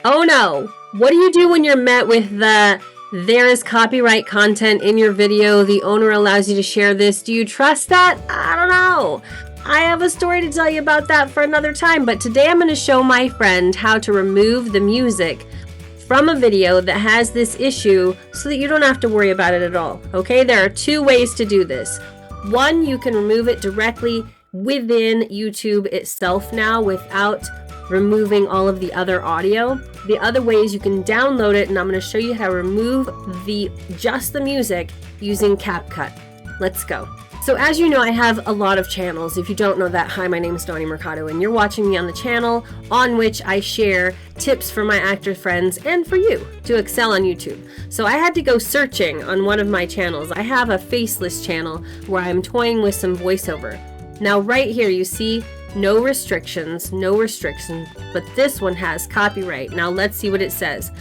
Oh no! What do you do when you're met with the "there is copyright content in your video, the owner allows you to share this"? Do you trust that? I don't know. I have a story to tell you about that for another time, but today I'm going to show my friend how to remove the music from a video that has this issue so that you don't have to worry about it at all. Okay, there are two ways to do this. One, you can remove it directly within YouTube itself now without removing all of the other audio. The other way is you can download it, and I'm going to show you how to remove just the music using CapCut. Let's go. So as you know, I have a lot of channels. If you don't know that, hi, my name is Donnie Mercado, and you're watching me on the channel on which I share tips for my actor friends and for you to excel on YouTube. So I had to go searching on one of my channels. I have a faceless channel where I'm toying with some voiceover. Now right here you see no restrictions, but this one has copyright. Now let's see what it says.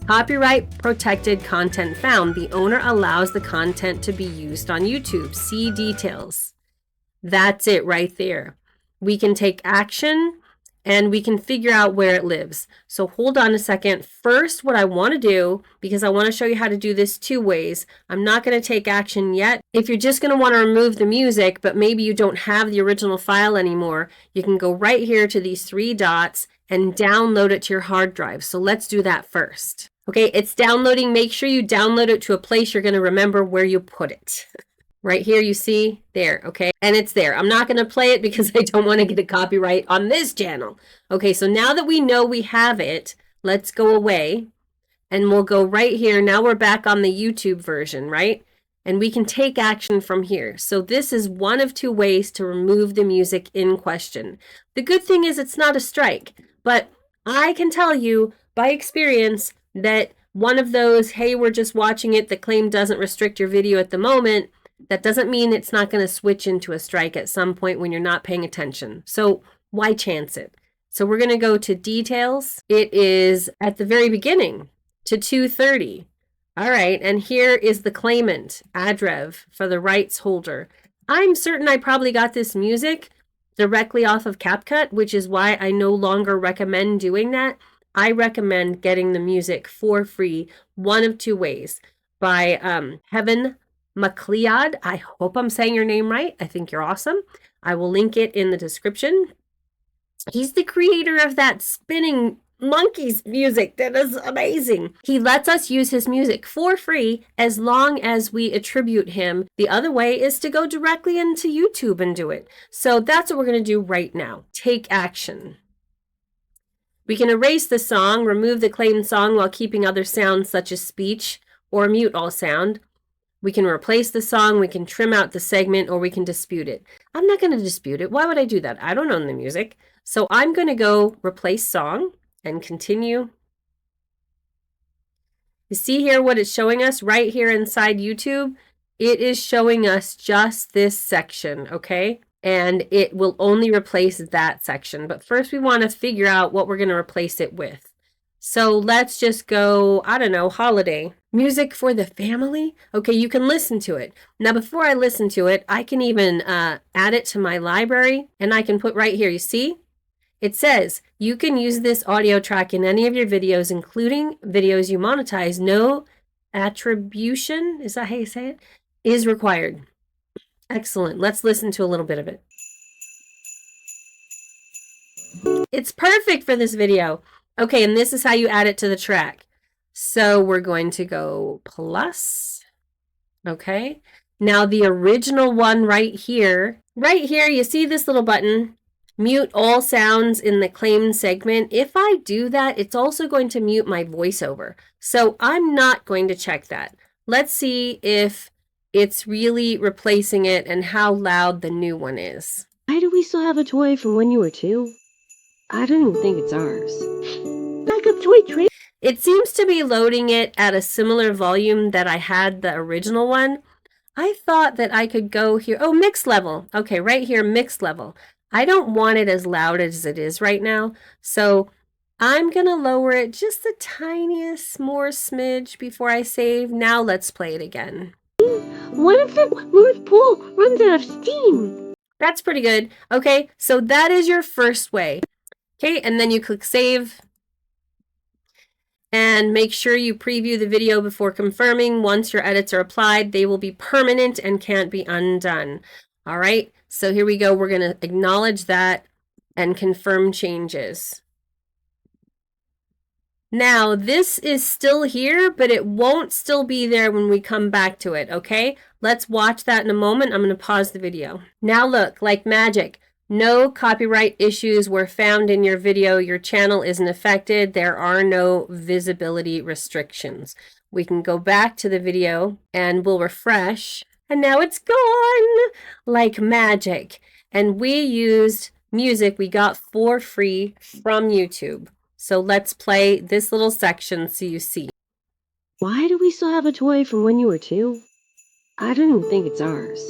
Copyright protected content found. The owner allows the content to be used on YouTube. See details. That's it right there. We can take action and we can figure out where it lives. So hold on a second. First, what I want to do, because I want to show you how to do this two ways, I'm not going to take action yet. If you're just going to want to remove the music, but maybe you don't have the original file anymore, you can go right here to these three dots and download it to your hard drive. So let's do that first. Okay, it's downloading. Make sure you download it to a place you're going to remember where you put it. Right here, you see there, okay? And it's there. I'm not going to play it because I don't want to get a copyright on this channel. Okay, so now that we know we have it, let's go away and we'll go right here. Now we're back on the YouTube version, right? And we can take action from here. So this is one of two ways to remove the music in question. The good thing is it's not a strike, but I can tell you by experience that one of those, hey, we're just watching it, the claim doesn't restrict your video at the moment, that doesn't mean it's not going to switch into a strike at some point when you're not paying attention. So why chance it? So we're going to go to details. It is at the very beginning to 230. All right, and here is the claimant, Adrev, for the rights holder. I'm certain I probably got this music directly off of CapCut, which is why I no longer recommend doing that. I recommend getting the music for free, one of two ways, by Heaven McLeod. I hope I'm saying your name right. I think you're awesome. I will link it in the description. He's the creator of that spinning monkeys music that is amazing. He lets us use his music for free as long as we attribute him. The other way is to go directly into YouTube and do it. So that's what we're going to do right now. Take action. We can erase the song, remove the claimed song while keeping other sounds such as speech, or mute all sound. We can replace the song, we can trim out the segment, or we can dispute it. I'm not going to dispute it. Why would I do that? I don't own the music. So I'm going to go replace song and continue. You see here what it's showing us right here inside YouTube? It is showing us just this section, okay? And it will only replace that section. But first we want to figure out what we're going to replace it with. So let's just go, I don't know, holiday. Music for the family? Okay, you can listen to it. Now before I listen to it, I can even add it to my library. And I can put right here, you see? It says, you can use this audio track in any of your videos, including videos you monetize. No attribution, is that how you say it? Is required. Excellent. Let's listen to a little bit of it. It's perfect for this video. Okay, and this is how you add it to the track. So we're going to go plus. Okay. Now the original one right here, you see this little button, mute all sounds in the claimed segment. If I do that, it's also going to mute my voiceover. So I'm not going to check that. Let's see if it's really replacing it and how loud the new one is. Why do we still have a toy from when you were 2? I don't even think it's ours. Backup toy tray. It seems to be loading it at a similar volume that I had the original one. I thought that I could go here. Oh, mix level. Okay, right here, mix level. I don't want it as loud as it is right now. So I'm going to lower it just the tiniest more smidge before I save. Now let's play it again. What if the North Pole runs out of steam? That's pretty good. Okay, so that is your first way. Okay, and then you click save. And make sure you preview the video before confirming. Once your edits are applied, they will be permanent and can't be undone. All right, so here we go. We're going to acknowledge that and confirm changes. Now, this is still here, but it won't still be there when we come back to it, okay? Let's watch that in a moment. I'm going to pause the video. Now look, like magic. No copyright issues were found in your video. Your channel isn't affected. There are no visibility restrictions. We can go back to the video and we'll refresh. And now it's gone like magic. And we used music we got for free from YouTube. So let's play this little section so you see. Why do we still have a toy from when you were 2? I don't even think it's ours.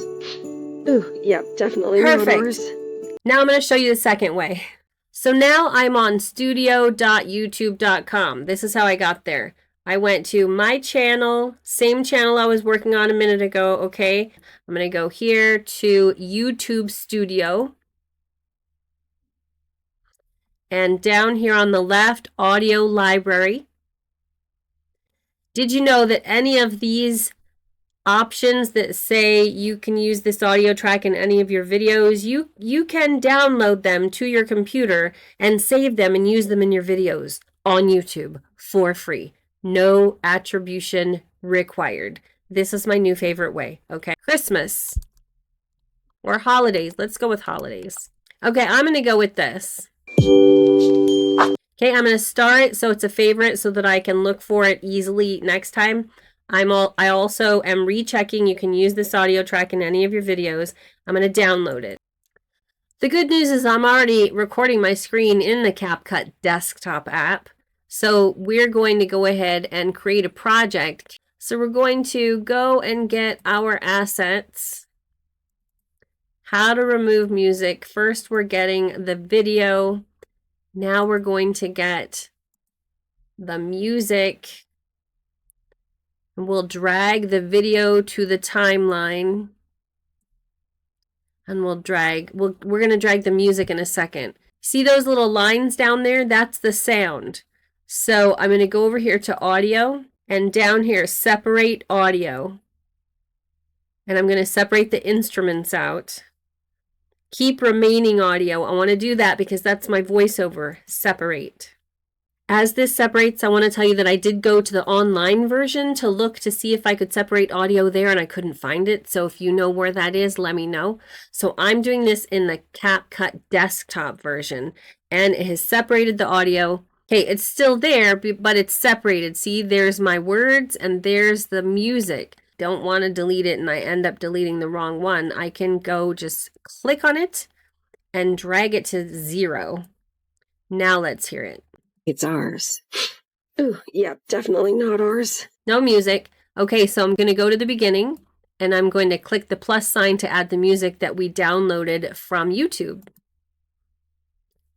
Ooh, yeah, definitely not ours. Now I'm going to show you the second way. So now I'm on studio.youtube.com. This is how I got there. I went to my channel, same channel I was working on a minute ago, okay? I'm going to go here to YouTube Studio. And down here on the left, Audio Library. Did you know that any of these options that say you can use this audio track in any of your videos, you can download them to your computer and save them and use them in your videos on YouTube for free. No attribution required. This is my new favorite way, okay? Christmas or holidays. Let's go with holidays. Okay, I'm going to go with this. Okay, I'm going to star it so it's a favorite so that I can look for it easily next time. I also am rechecking. You can use this audio track in any of your videos. I'm going to download it. The good news is I'm already recording my screen in the CapCut desktop app. So we're going to go ahead and create a project. So we're going to go and get our assets. How to remove music. First we're getting the video. Now we're going to get the music. And we'll drag the video to the timeline. And we're going to drag the music in a second. See those little lines down there? That's the sound. So I'm going to go over here to audio and down here, separate audio. And I'm going to separate the instruments out. Keep remaining audio. I want to do that because that's my voiceover. Separate. As this separates, I want to tell you that I did go to the online version to look to see if I could separate audio there and I couldn't find it. So if you know where that is, let me know. So I'm doing this in the CapCut desktop version and it has separated the audio. Okay, it's still there, but it's separated. See, there's my words and there's the music. Don't want to delete it and I end up deleting the wrong one. I can go just click on it and drag it to 0. Now let's hear it. It's ours. Ooh, yeah, definitely not ours. No music. Okay, so I'm going to go to the beginning and I'm going to click the plus sign to add the music that we downloaded from YouTube.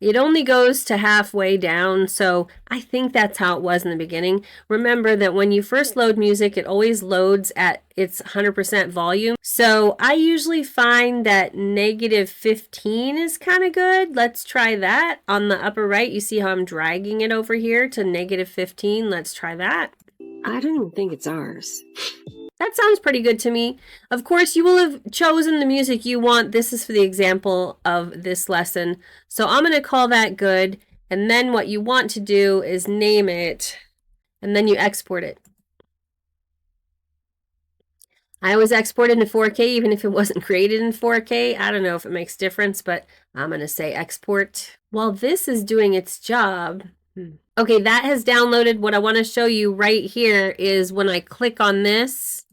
It only goes to halfway down, so I think that's how it was in the beginning. Remember that when you first load music, it always loads at its 100% volume. So I usually find that -15 is kind of good. Let's try that. On the upper right, you see how I'm dragging it over here to -15. Let's try that. I don't even think it's ours. That sounds pretty good to me. Of course, you will have chosen the music you want. This is for the example of this lesson. So I'm going to call that good. And then what you want to do is name it. And then you export it. I always export it in 4K, even if it wasn't created in 4K. I don't know if it makes a difference, but I'm going to say export. While this is doing its job... Okay, that has downloaded. What I want to show you right here is when I click on this.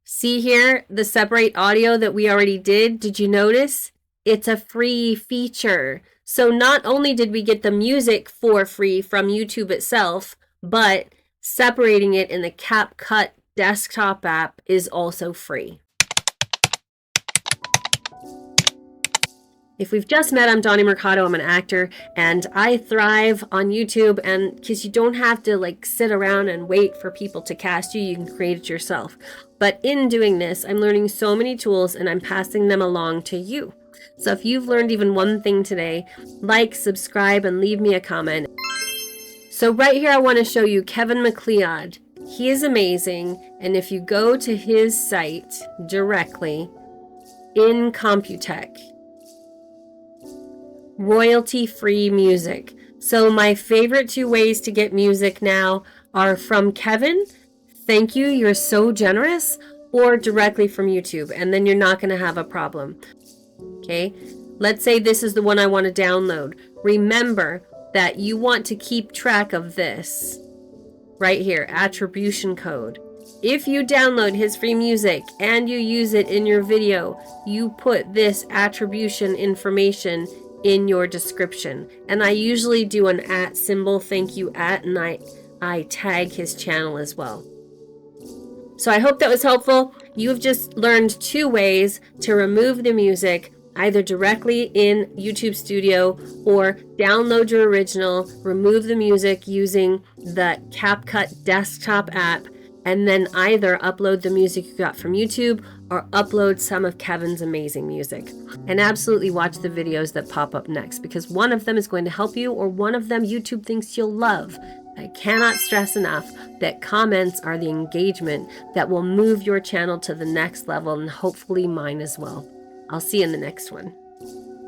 See here, the separate audio that we already did. Did you notice? It's a free feature. So not only did we get the music for free from YouTube itself, but separating it in the CapCut desktop app is also free. If we've just met, I'm Donnie Mercado. I'm an actor and I thrive on YouTube, and because you don't have to like sit around and wait for people to cast you, you can create it yourself. But in doing this, I'm learning so many tools and I'm passing them along to you. So if you've learned even one thing today, like, subscribe, and leave me a comment. So right here, I want to show you Kevin MacLeod. He is amazing. And if you go to his site directly in Computech, royalty-free music. So my favorite 2 ways to get music now are from Kevin. Thank you, you're so generous. Or directly from YouTube, and then you're not going to have a problem. Okay, let's say this is the one I want to download. Remember that you want to keep track of this right here, attribution code. If you download his free music and you use it in your video, you put this attribution information in your description. And I usually do an @ symbol, thank you @ and I tag his channel as well. So I hope that was helpful. You've just learned 2 ways to remove the music, either directly in YouTube Studio or download your original, remove the music using the CapCut desktop app, and then either upload the music you got from YouTube or upload some of Kevin's amazing music. And absolutely watch the videos that pop up next, because one of them is going to help you, or one of them YouTube thinks you'll love. I cannot stress enough that comments are the engagement that will move your channel to the next level, and hopefully mine as well. I'll see you in the next one.